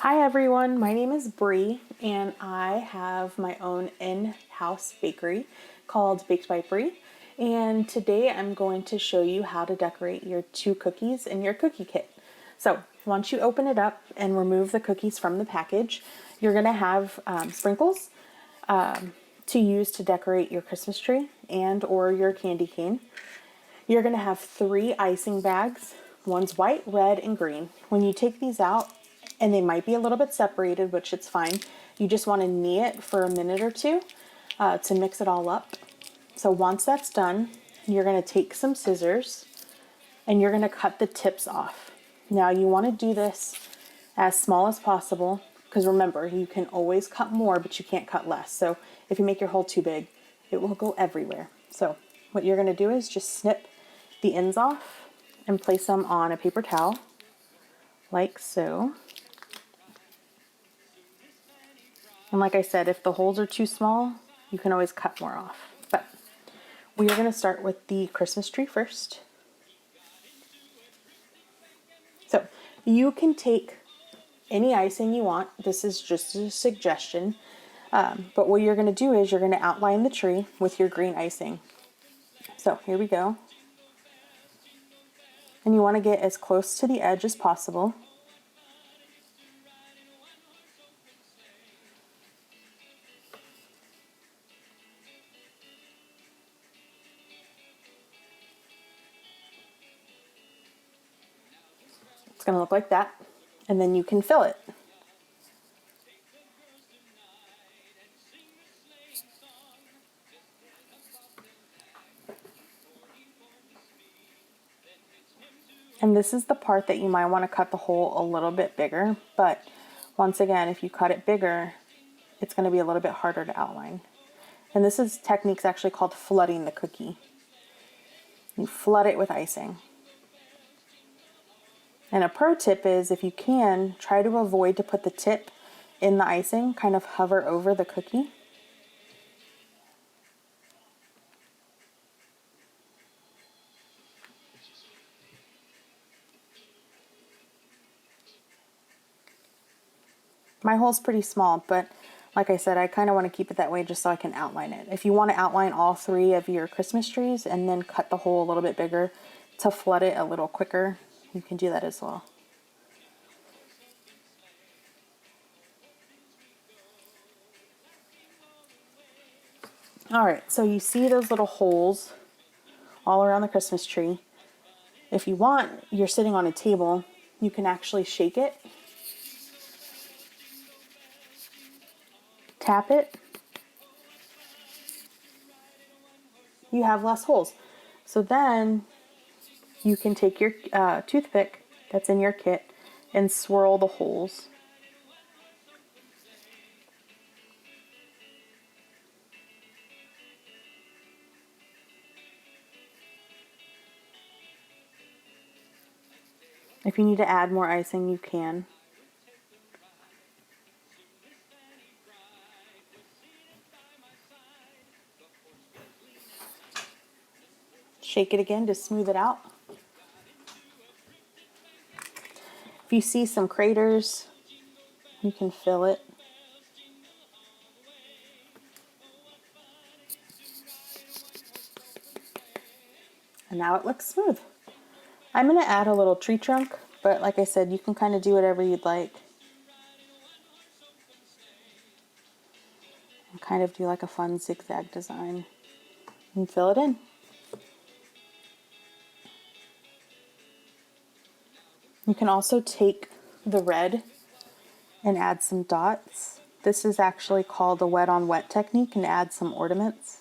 Hi everyone, my name is Bree and I have my own in-house bakery called Baked by Bree, and today I'm going to show you how to decorate your 2 cookies in your cookie kit. So once you open it up and remove the cookies from the package, you're going to have sprinkles to use to decorate your Christmas tree and or your candy cane. You're going to have 3 icing bags. One's white, red, and green. When you take these out, and they might be a little bit separated, which it's fine, you just want to knead it for a minute or two to mix it all up. So once that's done, you're going to take some scissors and you're going to cut the tips off. Now you want to do this as small as possible because remember, you can always cut more, but you can't cut less. So if you make your hole too big, it will go everywhere. So what you're going to do is just snip the ends off and place them on a paper towel like so. And like I said, if the holes are too small, you can always cut more off. But we are going to start with the Christmas tree first. So you can take any icing you want. This is just a suggestion. But what you're going to do is you're going to outline the tree with your green icing. So here we go. And you want to get as close to the edge as possible. It's going to look like that, and then you can fill it. And this is the part that you might want to cut the hole a little bit bigger, but once again, if you cut it bigger, it's going to be a little bit harder to outline. And this is technique's actually called flooding the cookie. You flood it with icing. And a pro tip is, if you can, try to avoid to put the tip in the icing, kind of hover over the cookie. My hole's pretty small, but like I said, I kind of want to keep it that way just so I can outline it. If you want to outline all 3 of your Christmas trees and then cut the hole a little bit bigger to flood it a little quicker, you can do that as well. Alright, so you see those little holes all around the Christmas tree. If you want, you're sitting on a table, you can actually shake it, tap it, you have less holes. So then you can take your toothpick that's in your kit and swirl the holes. If you need to add more icing, you can. Shake it again to smooth it out. If you see some craters, you can fill it. And now it looks smooth. I'm going to add a little tree trunk, but like I said, you can kind of do whatever you'd like. And kind of do like a fun zigzag design. And fill it in. You can also take the red and add some dots. This is actually called the wet on wet technique, and add some ornaments.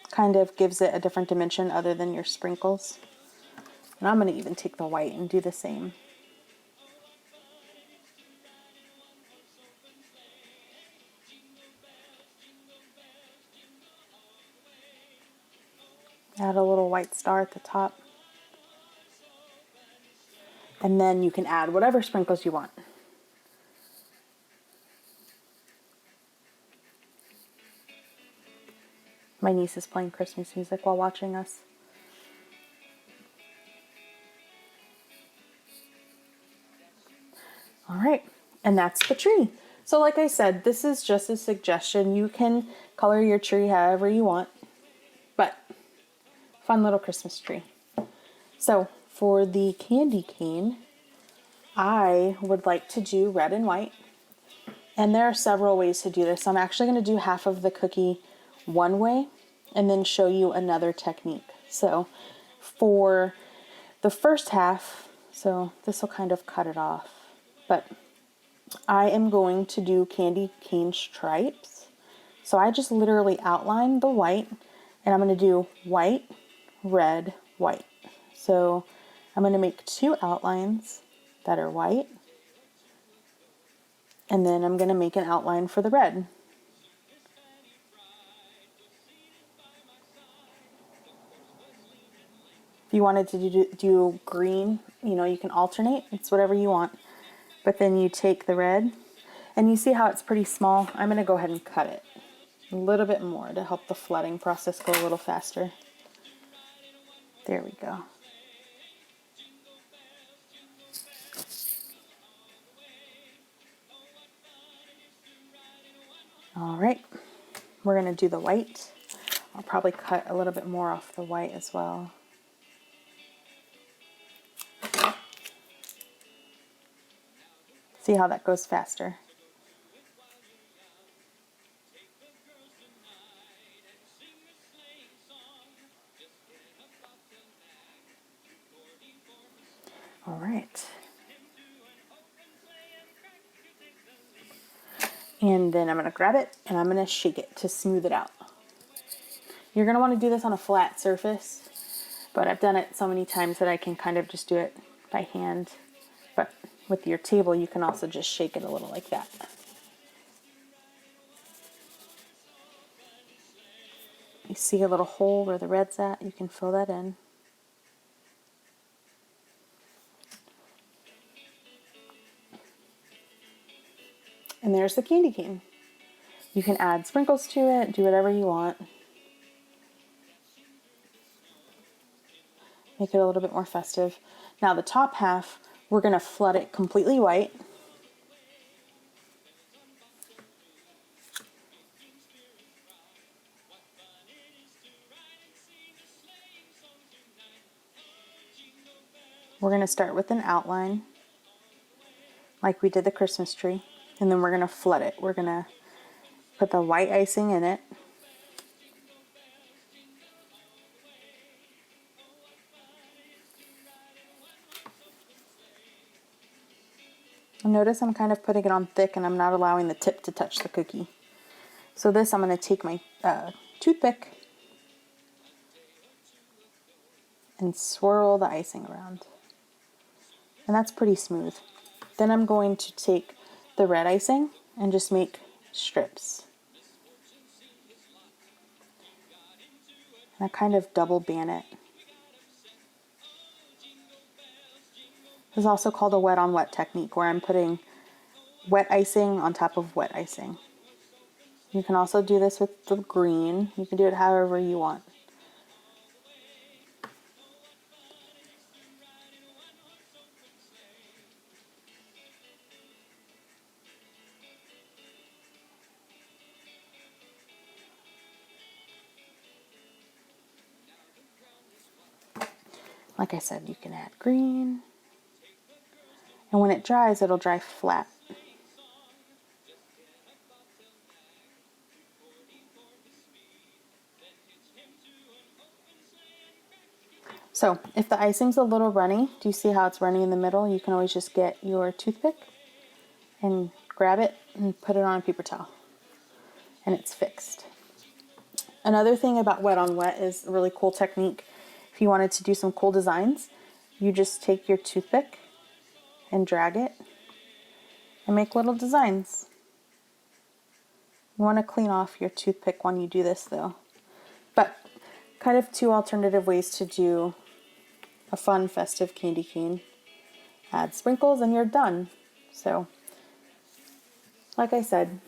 Kind of gives it a different dimension other than your sprinkles. And I'm going to even take the white and do the same. Add a little white star at the top. And then you can add whatever sprinkles you want. My niece is playing Christmas music while watching us. And that's the tree. So like I said, this is just a suggestion. You can color your tree however you want, but fun little Christmas tree. So for the candy cane, I would like to do red and white. And there are several ways to do this. I'm actually going to do half of the cookie one way and then show you another technique. So for the first half, so this will kind of cut it off, but I am going to do candy cane stripes. So I just literally outline the white and I'm going to do white, red, white. So I'm going to make 2 outlines that are white, and then I'm going to make an outline for the red. If you wanted to do green, you can alternate. It's whatever you want. But then you take the red, and you see how it's pretty small. I'm going to go ahead and cut it a little bit more to help the flooding process go a little faster. There we go. All right, we're going to do the white. I'll probably cut a little bit more off the white as well. See how that goes faster. All right. And then I'm going to grab it and I'm going to shake it to smooth it out. You're going to want to do this on a flat surface, but I've done it so many times that I can kind of just do it by hand. But with your table, you can also just shake it a little like that. You see a little hole where the red's at, you can fill that in. And there's the candy cane. You can add sprinkles to it, do whatever you want. Make it a little bit more festive. Now the top half, we're going to flood it completely white. We're going to start with an outline, like we did the Christmas tree, and then we're going to flood it. We're going to put the white icing in it. And notice I'm kind of putting it on thick and I'm not allowing the tip to touch the cookie. So this, I'm going to take my toothpick and swirl the icing around. And that's pretty smooth. Then I'm going to take the red icing and just make strips. And I kind of double band it. This is also called a wet on wet technique, where I'm putting wet icing on top of wet icing. You can also do this with the green. You can do it however you want. Like I said, you can add green. And when it dries, it'll dry flat. So if the icing's a little runny, do you see how it's runny in the middle? You can always just get your toothpick and grab it and put it on a paper towel. And it's fixed. Another thing about wet on wet is a really cool technique. If you wanted to do some cool designs, you just take your toothpick and drag it and make little designs. You want to clean off your toothpick when you do this though. But kind of 2 alternative ways to do a fun festive candy cane. Add sprinkles and you're done. So, like I said,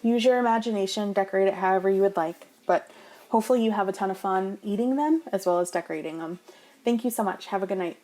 use your imagination, decorate it however you would like, but hopefully you have a ton of fun eating them as well as decorating them. Thank you so much. Have a good night.